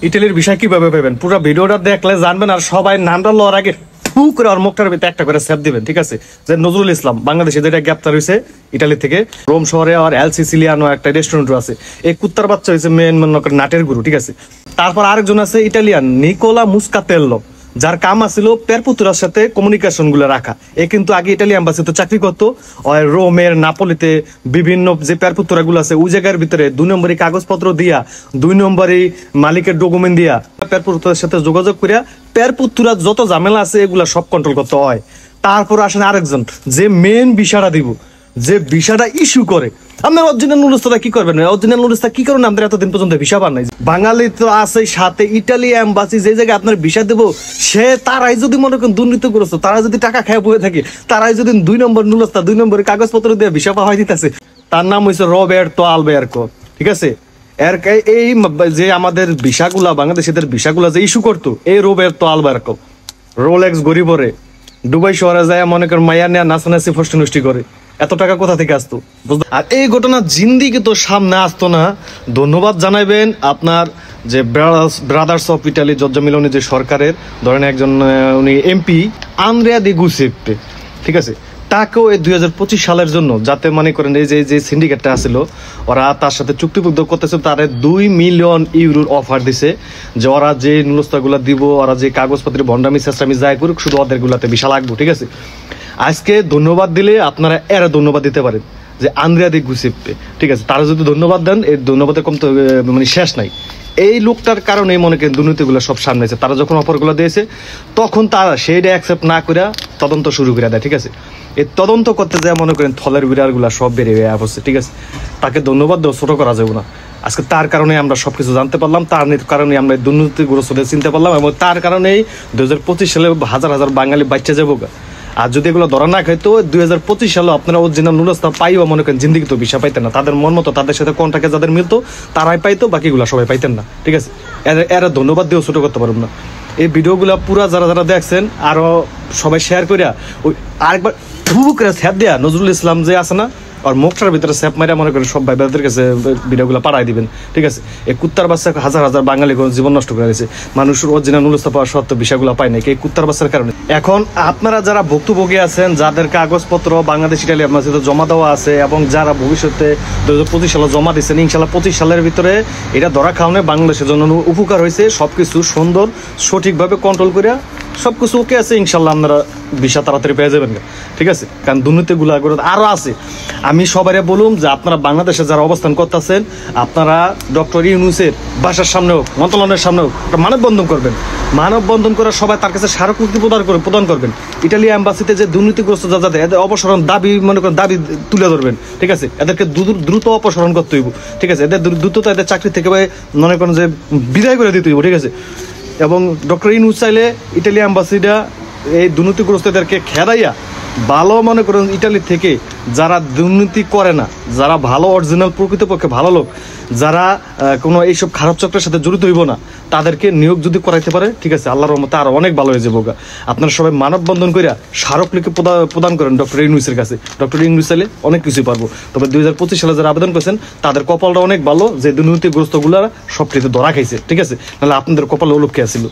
ইটালির বিষয় কিভাবে পাবেন পুরো ভিডিওটা দেখলে জানবেন, আর সবাই নামটা লওয়ার আগে ফু করে আর মুখটার ভিতরে একটা করে সেভ দিবেন, ঠিক আছে? যে নজরুল ইসলাম বাংলাদেশে যেটা গ্রেপ্তার হয়েছে ইটালি থেকে, রোম শহরে আর এল সিসিলিয়ানো একটা রেস্টুরেন্ট আছে। এই কুত্তার বাচ্চা হয়েছে মেন নাটের গুরু, ঠিক আছে? তারপর আরেকজন আছে ইটালিয়ান নিকোলা মুস্কাতেল্লো, যার কাম আছিল পেরপুতুরার সাথে কমিউনিকেশন গুলো রাখা। এ কিন্তু আগে ইটালি এম্বাসিতে চাকরি করতো, রোমের নাপোলিতে বিভিন্ন যে পেরপুতুরা গুলো আছে ওই জায়গার ভিতরে 2 নম্বরই কাগজপত্র দিয়া, 2 নম্বরই মালিকের ডকুমেন্ট দিয়া পেরপুতুরার সাথে যোগাযোগ করিয়া পেরপুতুরা যত ঝামেলা আছে এগুলা সব কন্ট্রোল করতে হয়। তারপর আসেন আরেকজন যে মেন বিষয়টা দিব, যে ভিসাটা ইস্যু করে। আপনার অরিজিনাল নুরুস্তাটা কি করবেন? অরিজিনাল নুরুস্তা কি করেন? আমাদের এতদিন পর্যন্ত ভিসা পান নাই। বাঙালি তো আছে সাথে ইটালি এম্বাসি, যে জায়গায় আপনার ভিসা দেবো সে তারাই যদি মনে করেন দুর্নীতিগ্রস্ত, তারা যদি টাকা খেয়ে বয়ে থাকে, তারাই যদি 2 নম্বর নুরুস্তা 2 নম্বরের কাগজপত্র দিয়ে ভিসা পাওয়া দিতেছে। তার নাম হয়েছে রবের্তো আলবেরকো, ঠিক আছে? এই যে আমাদের ভিসাগুলা বাংলাদেশিদের ভিসাগুলা যে ইস্যু করতো এই রবের্তো আলবেরকো রোলেক্স গরিবরে দুবাই শহরে যায় মনে করেন মাইয়া নেয়া নাচানাচি ফষ্টি নষ্টি করে। এত টাকা কোথা থেকে আসতো? আর এই ঘটনা জিন্দিগি তো সামনে আসতো না। ধন্যবাদ জানাইবেন আপনার যে ব্রাদার্স অফ ইটালি জর্জা মিলোনি যে সরকারের ধরেন একজন উনি এমপি আন্দ্রেয়া দি গুসেপ্পে, ঠিক আছে? তাকেও এই 2025 সালের জন্য যাতে মনে করেন এই যে সিন্ডিকেটটা আসছিল ওরা তার সাথে চুক্তিবদ্ধ করতেছে, তারে 2 মিলিয়ন ইউরোর অফার দিছে যে ওরা যে নুরুস্তাগুলা দিব, ওরা যে কাগজপত্রের ভন্ডামি চেষ্টামি যাই করুক শুধু ওদের গুলাতে বিশাল লাগবে, ঠিক আছে? আজকে ধন্যবাদ দিলে আপনারা এরা ধন্যবাদ দিতে পারেন যে আন্দ্রেয়া দি গুসেপ্পে, ঠিক আছে? তারা যদি ধন্যবাদ দেন এই ধন্যবাদের কম তো মানে শেষ নাই। এই লোকটার কারণে মনে করেন দুর্নীতিগুলো সব সামনে আছে। তারা যখন অফারগুলো দিয়েছে তখন তারা সেইটা অ্যাকসেপ্ট না করে তদন্ত শুরু করে দেয়, ঠিক আছে? এই তদন্ত করতে যায় মনে করেন থলের বিড়ালগুলা সব বেড়ে আসছে, ঠিক আছে? তাকে ধন্যবাদ দেওয়া ছোট করা যাবে না। আজকে তার কারণে আমরা সবকিছু জানতে পারলাম, তার কারণে আমরা দুর্নীতিগ্রস্তদের চিনতে পারলাম, এবং তার কারণেই 2025 সালে হাজার হাজার বাঙালি বাচ্চা যাবো। আর যদি এগুলো ধরা না খাইতো 2025 সালে আপনারা অরিজিনাল নুরুস্তা পাইও মনে করেন জিন্দিগি তো ভিসা পাইতেন না। তাদের মন মতো তাদের সাথে কন্ট্রাক্টে যাদের মিলতো তারাই পাইতো, বাকিগুলো সবাই পাইতেন না, ঠিক আছে? এরা ধন্যবাদ দিয়েও ছোট করতে পারব না। এই ভিডিওগুলো পুরা যারা যারা দেখছেন আরো সবাই শেয়ার করিয়া ওই আরেকবার করে স্যাপ দেয়া নজরুল ইসলাম যে আছে না আর মুখটার ভিতরে স্যাপ মারিয়া মনে করেন সব ভাই ভাইদের কাছে ভিডিওগুলো পাঠাই দিবেন, ঠিক আছে? এই কুত্তার বাচ্চা হাজার হাজার বাঙালি জীবন নষ্ট করে দিয়েছে। মানুষের অরিজিনাল নুরুস্তা পাওয়ার সত্ত্বেও বিষয়গুলো পায় না এই কুত্তার বাচ্চার কারণে। এখন আপনারা যারা ভুক্তভোগী আছেন, যাদের কাগজপত্র বাংলাদেশ ইটালি আপনার সাথে জমা দেওয়া আছে, এবং যারা ভবিষ্যতে 2025 সালে জমা দিচ্ছেন, ইনশাল্লাহ 25 সালের ভিতরে এটা ধরা খাওয়ানো বাংলাদেশের জন্য উপকার হয়েছে। সবকিছু সুন্দর সঠিকভাবে কন্ট্রোল করে সবকিছু ওকে আছে, ইনশাল্লাহ আপনারা ভিসা তাড়াতাড়ি পেয়ে যাবেন, ঠিক আছে? কারণ দুর্নীতিগুলো আরো আছে। আমি সবাই বলুম যে আপনারা বাংলাদেশে যারা অবস্থান করতেছেন আপনারা ডক্টর ইউনূসের বাসার সামনে হোক, মন্ত্রণালয়ের সামনে হোক একটা মানববন্ধন করবেন। মানববন্ধন করে সবাই তার কাছে স্মারকলিপি প্রদান করবেন। ইটালি এম্বাসিতে যে দুর্নীতিগ্রস্ত যাদের এদের অপসারণ দাবি মনে করেন দাবি তুলে ধরবেন, ঠিক আছে? এদেরকে দ্রুত অপসারণ করতে হইব, ঠিক আছে? এদের দ্রুত এদের চাকরি থেকে মনে করেন যে বিদায় করে দিতে হইব, ঠিক আছে? এবং ডক্টর ইউনূস চাইলে ইটালি এম্বাসিটা এই দুর্নীতিগ্রস্তদেরকে খেদাইয়া ভালো মনে করেন ইটালি থেকে যারা দুর্নীতি করে না, যারা ভালো অরিজিনাল প্রকৃতপক্ষে ভালো লোক, যারা কোনো এইসব খারাপ চক্রের সাথে জড়িত হইব না, তাদেরকে নিয়োগ যদি করাইতে পারে, ঠিক আছে? আল্লাহর রহমতে আরো অনেক ভালো হয়ে যাবো। আপনারা সবাই মানববন্ধন করিয়া স্মারকলিপি প্রদান করেন ডক্টর ইউনূসের কাছে। ডক্টর ইউনূস চাইলে অনেক কিছুই পারবো। তবে 2025 সালে যারা আবেদন করেছেন তাদের কপালটা অনেক ভালো যে দুর্নীতিগ্রস্তগুলা সবটিতে ধরা খাইছে, ঠিক আছে? নাহলে আপনাদের কপালে অলক্ষে আসছিল।